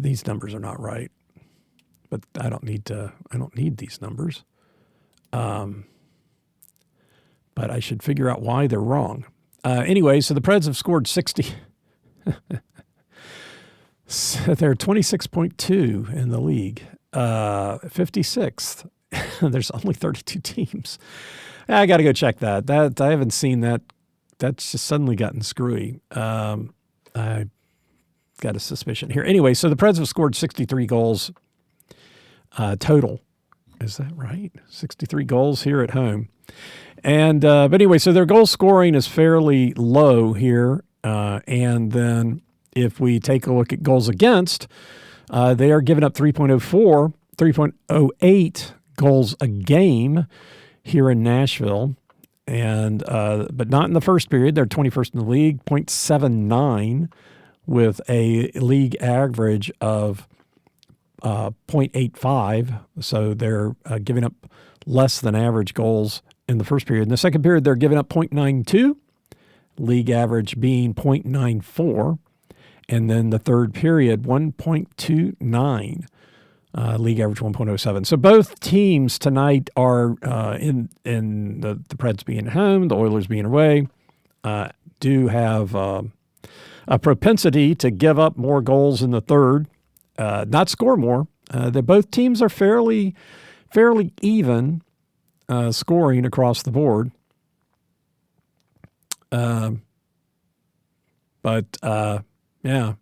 these numbers are not right, but I don't need these numbers. But I should figure out why they're wrong. Anyway, so the Preds have scored 60. So they're 26.2 in the league, 56th. There's only 32 teams. I got to go check that. I haven't seen that. That's just suddenly gotten screwy. I got a suspicion here. Anyway, so the Preds have scored 63 goals total. Is that right? 63 goals here at home. And but anyway, so their goal scoring is fairly low here. And then if we take a look at goals against, they are giving up 3.08 goals a game here in Nashville. And but not in the first period. They're 21st in the league, 0.79 with a league average of 0.85. So they're giving up less than average goals in the first period. In the second period, they're giving up 0.92, league average being 0.94. And then the third period, 1.29, league average 1.07. So both teams tonight are in the Preds being home, the Oilers being away, do have a propensity to give up more goals in the third, not score more. Both teams are fairly even scoring across the board. Yeah.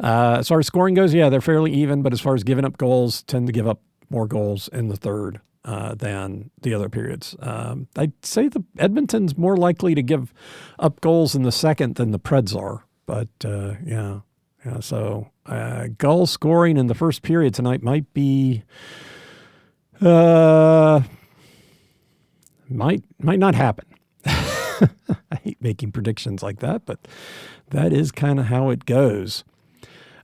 As far as scoring goes, yeah, they're fairly even, but as far as giving up goals, tend to give up more goals in the third than the other periods. I'd say the Edmonton's more likely to give up goals in the second than the Preds are, but yeah. So goal scoring in the first period tonight might be might not happen. I hate making predictions like that, but that is kind of how it goes.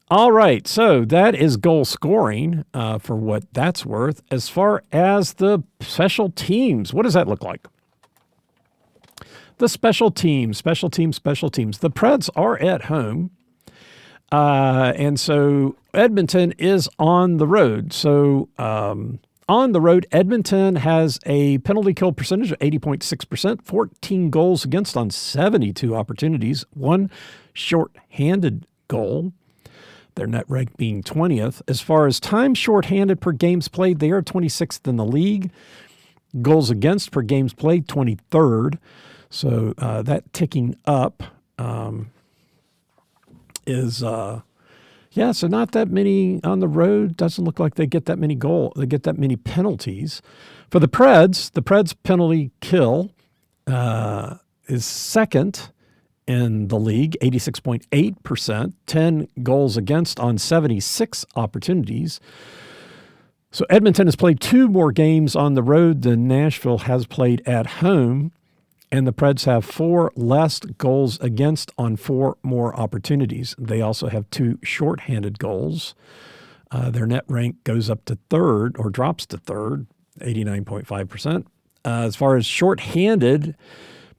All right, so that is goal scoring for what that's worth. As far as the special teams, what does that look like? The special teams. The Preds are at home, and so Edmonton is on the road. So on the road, Edmonton has a penalty kill percentage of 80.6%, 14 goals against on 72 opportunities, one shorthanded goal. Their net rank being 20th. As far as time shorthanded per games played, they are 26th in the league. Goals against per games played, 23rd. So that ticking up is, so not that many on the road. Doesn't look like they get that many They get that many penalties. For the Preds penalty kill is second in the league, 86.8%, 10 goals against on 76 opportunities. So Edmonton has played 2 more games on the road than Nashville has played at home, and the Preds have 4 less goals against on 4 more opportunities. They also have 2 shorthanded goals. Their net rank goes up to third, or drops to third, 89.5%. As far as shorthanded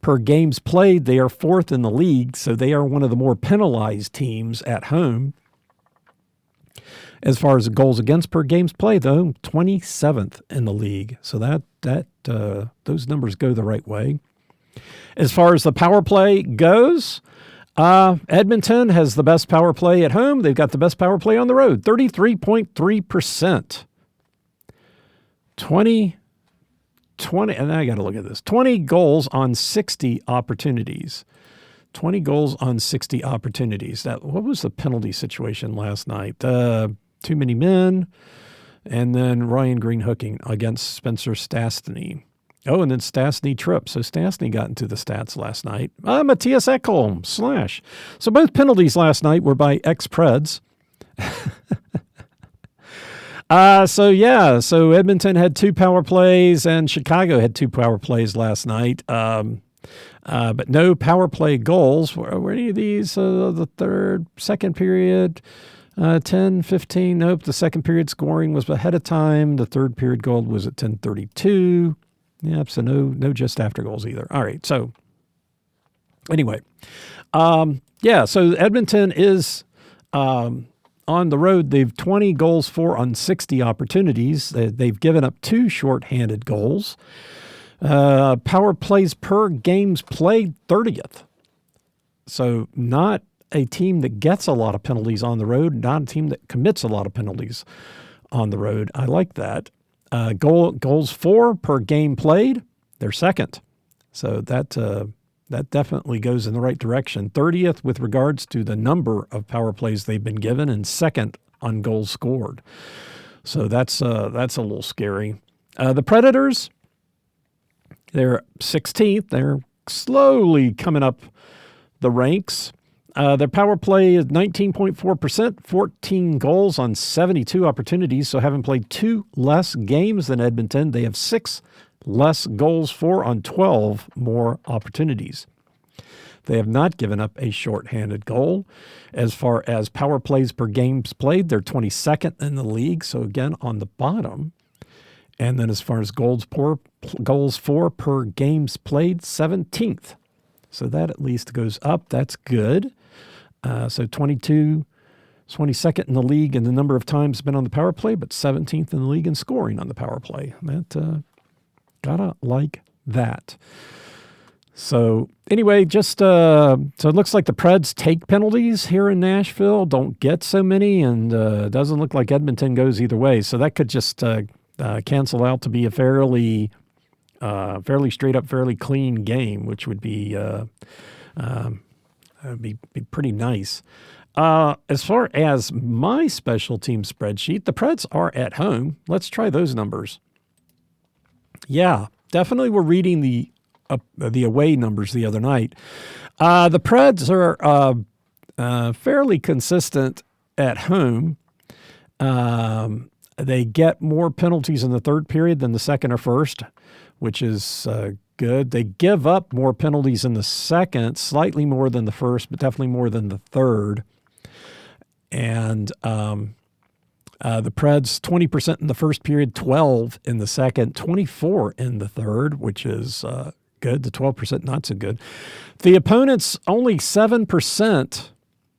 per games played, they are 4th in the league, so they are one of the more penalized teams at home. As far as goals against per games played, though, 27th in the league. So that those numbers go the right way. As far as the power play goes, Edmonton has the best power play at home. They've got the best power play on the road, 33.3%. 20, and I got to look at this, 20 goals on 60 opportunities. 20 goals on 60 opportunities. What was the penalty situation last night? Too many men, and then Ryan Green hooking against Spencer Stastny. Oh, and then Stastny tripped. So Stastny got into the stats last night. Matthias Ekholm, /. So both penalties last night were by ex-Preds. So Edmonton had 2 power plays and Chicago had 2 power plays last night. But no power play goals. Were any of these the second period? 10, 15. Nope. The second period scoring was ahead of time. The third period goal was at 10:32. Yep. So no just after goals either. All right. So anyway, so Edmonton is on on the road, they've 20 goals for on 60 opportunities. They've given up 2 shorthanded goals. Power plays per games played, 30th. So not a team that gets a lot of penalties on the road, not a team that commits a lot of penalties on the road. I like that. Goals for per game played, they're second. So that definitely goes in the right direction. 30th with regards to the number of power plays they've been given, and second on goals scored. So that's a little scary. The Predators, they're 16th. They're slowly coming up the ranks. Their power play is 19.4%, 14 goals on 72 opportunities. So having played 2 less games than Edmonton, they have 6 less goals for on 12 more opportunities. They have not given up a shorthanded goal. As far as power plays per games played, they're 22nd in the league. So again, on the bottom. And then as far as goals for per games played, 17th. So that at least goes up. That's good. So 22nd in the league in the number of times been on the power play, but 17th in the league in scoring on the power play. That gotta like that. So anyway, just so it looks like the Preds take penalties here in Nashville, don't get so many, and it doesn't look like Edmonton goes either way. So that could just cancel out to be a fairly straight up, fairly clean game, which would be pretty nice. As far as my special team spreadsheet, the Preds are at home. Let's try those numbers. Yeah, definitely we're reading the away numbers the other night. The Preds are fairly consistent at home. They get more penalties in the third period than the second or first, which is good. They give up more penalties in the second, slightly more than the first, but definitely more than the third. And the Preds, 20% in the first period, 12 in the second, 24 in the third, which is good. The 12% not so good. The opponents only 7%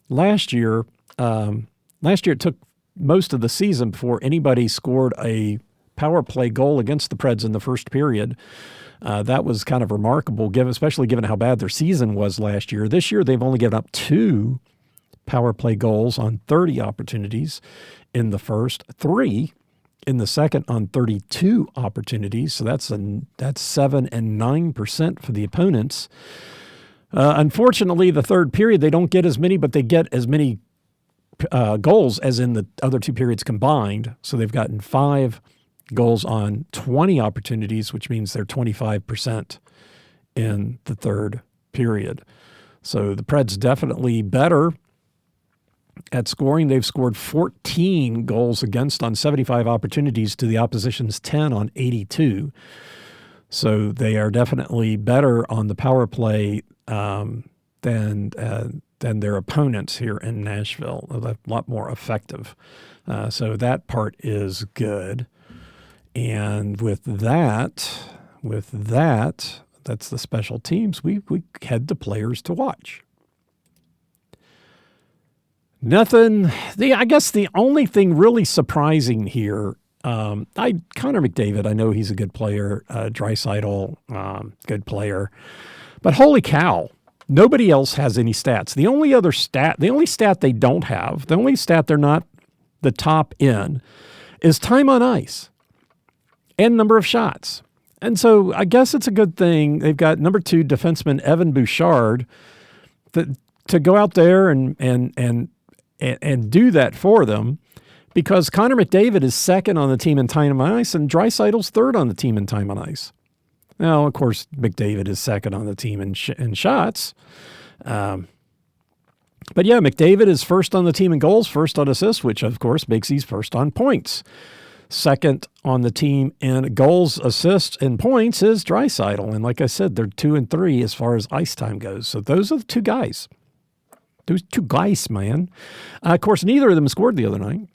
last year. Last year it took most of the season before anybody scored a power play goal against the Preds in the first period. That was kind of remarkable, especially given how bad their season was last year. This year they've only given up 2 power play goals on 30 opportunities in the first, 3 in the second on 32 opportunities. So that's 7 and 9% for the opponents. Unfortunately, the third period, they don't get as many, but they get as many goals as in the other 2 periods combined. So they've gotten 5 goals on 20 opportunities, which means they're 25% in the third period. So the Preds definitely better at scoring. They've scored 14 goals against on 75 opportunities to the opposition's 10 on 82. So they are definitely better on the power play than their opponents here in Nashville. A lot more effective. So that part is good. And with that, that's the special teams. We head to players to watch. I guess the only thing really surprising here, Connor McDavid, I know he's a good player, Draisaitl, good player, but holy cow, nobody else has any stats. The only stat they don't have, the only stat they're not the top in, is time on ice and number of shots. And so I guess it's a good thing they've got number 2 defenseman Evan Bouchard to go out there and do that for them, because Connor McDavid is second on the team in time on ice and Draisaitl's third on the team in time on ice. Now, of course, McDavid is second on the team in shots. But yeah, McDavid is first on the team in goals, first on assists, which of course makes he's first on points. Second on the team in goals, assists, and points is Draisaitl. And like I said, they're 2 and 3 as far as ice time goes. So those are the 2 guys. Those 2 guys, man. Of course, neither of them scored the other night.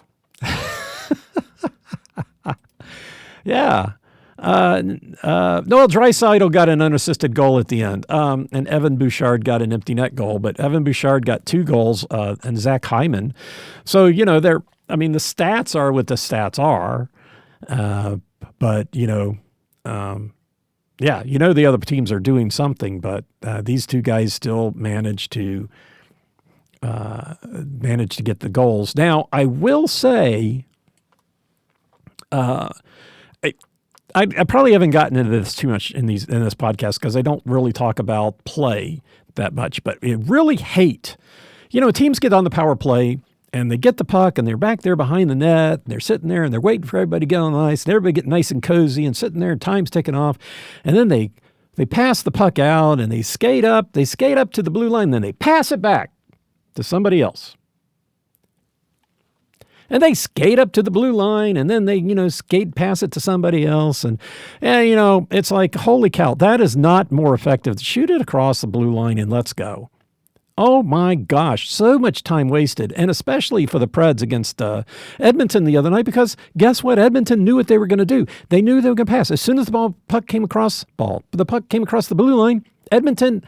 Yeah. Noel Draisaitl got an unassisted goal at the end, and Evan Bouchard got an empty net goal. But Evan Bouchard got 2 goals, and Zach Hyman. So the stats are what the stats are, but the other teams are doing something. But these 2 guys still managed to get the goals. Now, I will say, I probably haven't gotten into this too much in this podcast because I don't really talk about play that much. But I really hate, teams get on the power play and they get the puck and they're back there behind the net and they're sitting there and they're waiting for everybody to get on the ice and everybody get nice and cozy and sitting there and time's ticking off, and then they pass the puck out and they skate up to the blue line, and then they pass it back to somebody else. And they skate up to the blue line, and then they, skate pass it to somebody else. And it's like, holy cow, that is not more effective. Shoot it across the blue line and let's go. Oh my gosh, so much time wasted. And especially for the Preds against Edmonton the other night, because guess what? Edmonton knew what they were going to do. They knew they were going to pass. As soon as the puck came across the blue line, Edmonton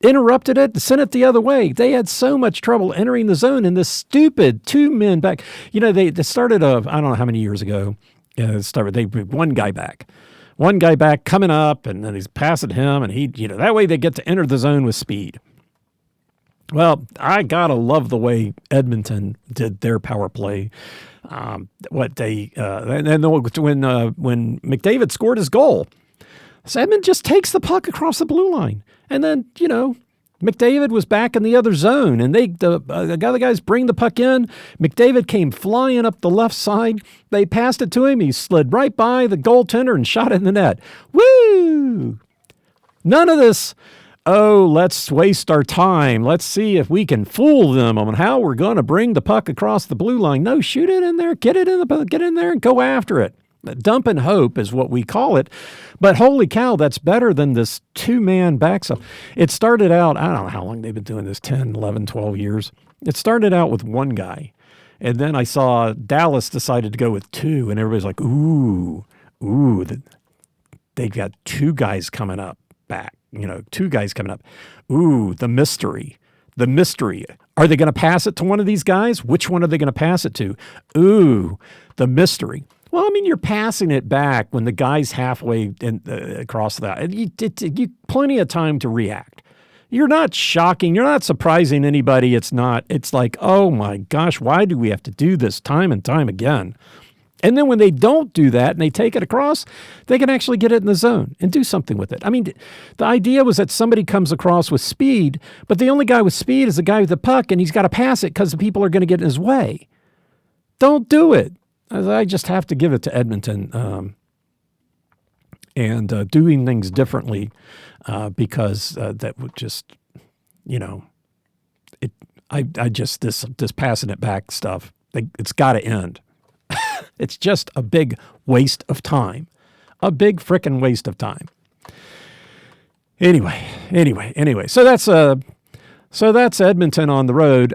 interrupted it, sent it the other way. They had so much trouble entering the zone in this stupid 2 men back. They started, I don't know how many years ago, they one guy back coming up, and then he's passing him, and that way they get to enter the zone with speed. Well, I gotta love the way Edmonton did their power play. When McDavid scored his goal, Edmonton just takes the puck across the blue line. And then, McDavid was back in the other zone, and the other guys bring the puck in. McDavid came flying up the left side. They passed it to him. He slid right by the goaltender and shot it in the net. Woo! None of this, let's waste our time. Let's see if we can fool them on how we're going to bring the puck across the blue line. No, shoot it in there. Get in there and go after it. Dump and hope is what we call it. But holy cow, that's better than this 2-man backstop. It started out, I don't know how long they've been doing this, 10, 11, 12 years. It started out with 1 guy. And then I saw Dallas decided to go with 2, and everybody's like, they've got 2 guys coming up back. 2 guys coming up. Ooh, the mystery. Are they going to pass it to one of these guys? Which one are they going to pass it to? Ooh, the mystery. Well, you're passing it back when the guy's halfway across that. You plenty of time to react. You're not shocking. You're not surprising anybody. It's like, oh my gosh, why do we have to do this time and time again? And then when they don't do that and they take it across, they can actually get it in the zone and do something with it. The idea was that somebody comes across with speed, but the only guy with speed is the guy with the puck, and he's got to pass it because the people are going to get in his way. Don't do it. I just have to give it to Edmonton and doing things differently because that would just, this passing it back stuff, it's got to end. It's just a big waste of time, a big frickin' waste of time. Anyway. So that's Edmonton on the road.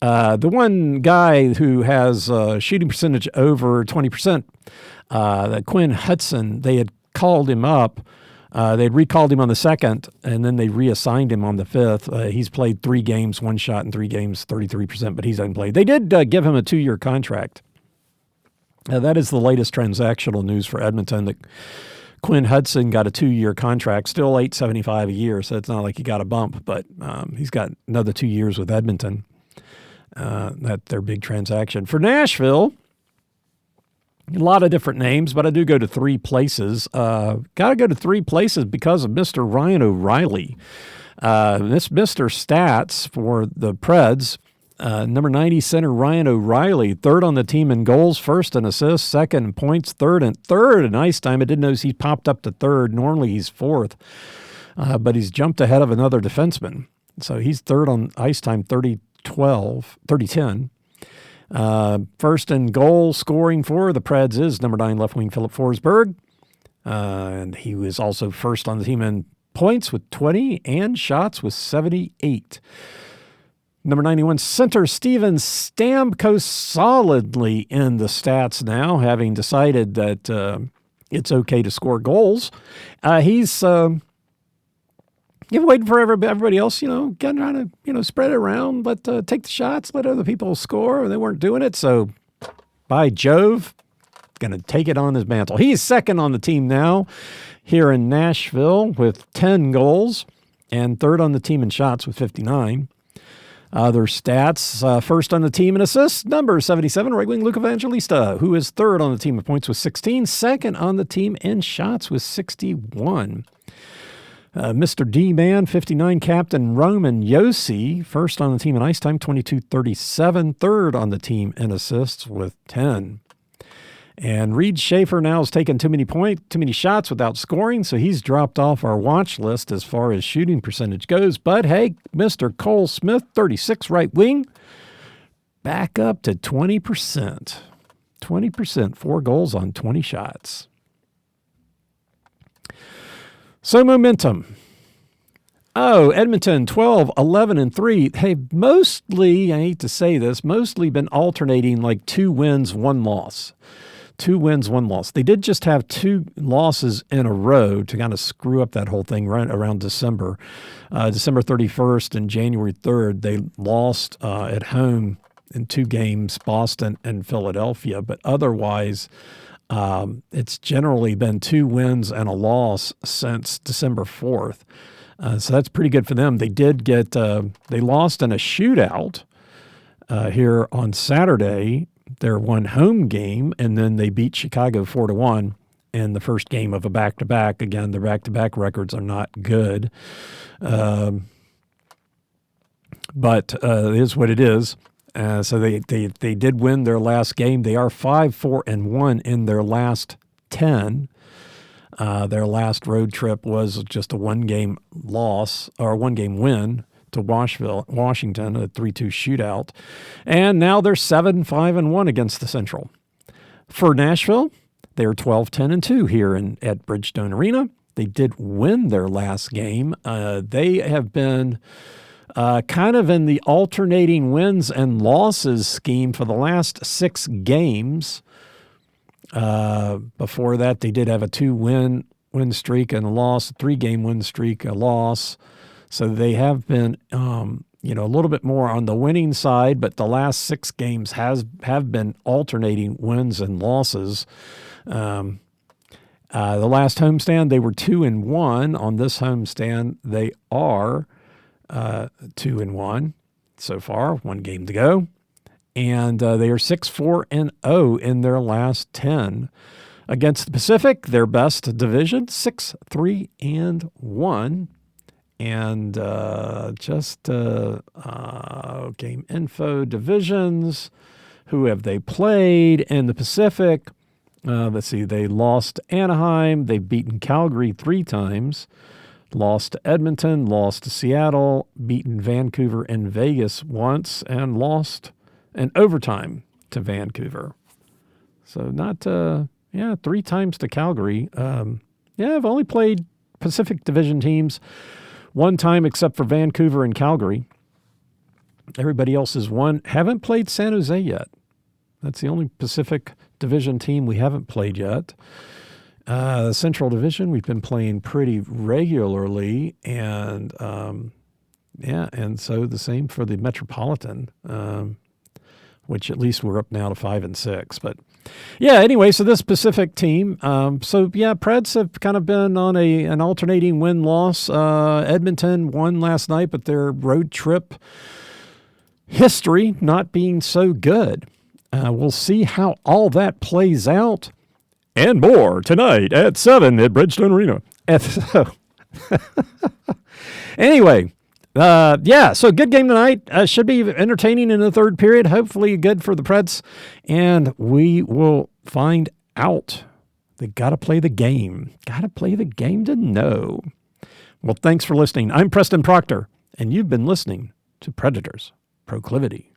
The one guy who has a shooting percentage over 20%, Quinn Hudson, they had called him up. They'd recalled him on the 2nd, and then they reassigned him on the 5th. He's played 3 games, 1 shot in 3 games, 33%, but he's unplayed. They did give him a 2-year contract. That is the latest transactional news for Edmonton, that Quinn Hudson got a 2-year contract, still $875 a year, so it's not like he got a bump, but he's got another 2 years with Edmonton. That's their big transaction. For Nashville, a lot of different names, but I do go to 3 places. Got to go to 3 places because of Mr. Ryan O'Reilly. This Mr. Stats for the Preds, number 90 center Ryan O'Reilly, 3rd on the team in goals, 1st in assists, 2nd in points, 3rd in ice time. I didn't know he popped up to 3rd. Normally he's 4th, but he's jumped ahead of another defenseman. So he's 3rd on ice time, 30-10. First in goal scoring for the Preds is number 9 left wing Philip Forsberg. And he was also 1st on the team in points with 20 and shots with 78. Number 91 center Steven Stamkos solidly in the stats now, having decided that it's okay to score goals. He's waiting for everybody else, trying to, spread it around, take the shots, let other people score. They weren't doing it, so by Jove, going to take it on his mantle. He's second on the team now here in Nashville with 10 goals and third on the team in shots with 59. Other stats, first on the team in assists, number 77, right wing Luke Evangelista, who is third on the team in points with 16, second on the team in shots with 61. Mr. D-Man, 59, captain Roman Josi, first on the team in ice time, 22-37, third on the team in assists with 10. And Reed Schaefer now has taken too many shots without scoring, so he's dropped off our watch list as far as shooting percentage goes. But hey, Mr. Cole Smith, 36, right wing, back up to 20%. 20%, 4 goals on 20 shots. So momentum. Edmonton, 12, 11, and 3. Hey, mostly, I hate to say this, mostly been alternating like 2 wins, 1 loss. 2 wins, 1 loss. They did just have 2 losses in a row to kind of screw up that whole thing right around December. December 31st and January 3rd, they lost at home in 2 games, Boston and Philadelphia. But otherwise, it's generally been 2 wins and a loss since December 4th. So that's pretty good for them. They did get, they lost in a shootout here on Saturday, their one home game, and then they beat Chicago 4-1 in the first game of a back-to-back. Again, the back-to-back records are not good. But it is what it is. So they did win their last game. They are 5-4-1 in their last 10. Their last road trip was just a 1-game loss or 1-game win to Washington, a 3-2 shootout. And now they're 7-5-1 against the Central. For Nashville, they're 12-10-2 here at Bridgestone Arena. They did win their last game. They have been kind of in the alternating wins and losses scheme for the last 6 games. Before that, they did have a 2-win streak and a loss, a 3-game win streak, a loss. So they have been, a little bit more on the winning side, but the last 6 games have been alternating wins and losses. The last homestand, they were 2-1. On this homestand, they are 2-1 so far, 1 game to go. And they are 6-4-0 in their last 10. Against the Pacific, their best division, 6-3-1. And game info, divisions, who have they played in the Pacific? Let's see, they lost to Anaheim. They've beaten Calgary 3 times. Lost to Edmonton, lost to Seattle, beaten Vancouver and Vegas once, and lost in overtime to Vancouver. So not, 3 times to Calgary. I've only played Pacific Division teams 1 time except for Vancouver and Calgary. Everybody else has won. Haven't played San Jose yet. That's the only Pacific Division team we haven't played yet. The Central Division, we've been playing pretty regularly, and and so the same for the Metropolitan, which at least we're up now to 5-6. But anyway, so this Pacific team, Preds have kind of been on an alternating win-loss. Edmonton won last night, but their road trip history not being so good. We'll see how all that plays out. And more tonight at 7 at Bridgestone Arena. Anyway, so good game tonight. Should be entertaining in the third period. Hopefully good for the Preds. And we will find out. They got to play the game. Got to play the game to know. Well, thanks for listening. I'm Preston Proctor, and you've been listening to Predators Proclivity.